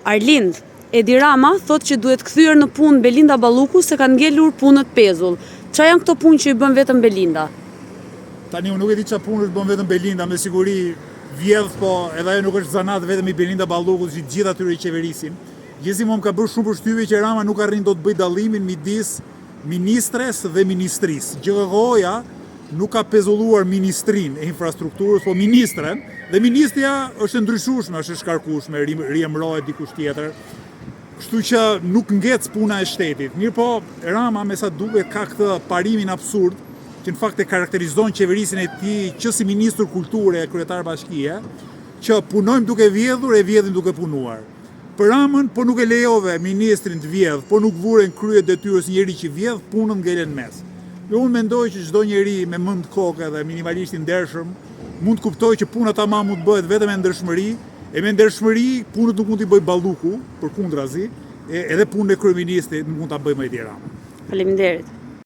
Arlind, Edi Rama thot që duhet kthyer në punë Belinda Balluku se kanë ngelur punët pezull. Qa janë këto punë që i bën vetëm Belinda? Tani unë nuk e di çfarë punë bën vetëm Belinda, me siguri vjedh, po edhe ajo nuk është zanat vetëm i Belinda Ballukut, që gjithë atyre i qeverisin. Gjithsesi më ka bërë shumë përshtypje që Rama nuk arrin dot të bëj dallimin midis ministres dhe ministrisë. GJO-ja nuk ka pezulluar ministrin e infrastrukturës, po ministren, dhe ministrja është e ndryshueshme, është e shkarkueshme, riemrohet dikush tjetër. Kështu që nuk ngec puna e shtetit. Mirë po, Rama me sa duket ka këtë parimin absurd, që në fakt e karakterizon qeverisin e tij që si ministër kulture e kryetar bashkie, që punojmë duke vjedhur e vjedhim duke punuar. Për Ramën, po nuk e lejove ministrin të vjedh, po nuk vuren krye detyrës njeri që vjedh, punën ngelen mes. Unë mendoj që çdo njeri me mend kokë dhe minimalisht i ndershëm mund të kuptojë që puna tamam mund të bëhet vetëm me ndershmëri, e me ndershmëri punët nuk mund t'i bëj Balluku, përkundrazi, edhe punën e kryeministit nuk mund ta bëjë Edi Rama. Faleminderit.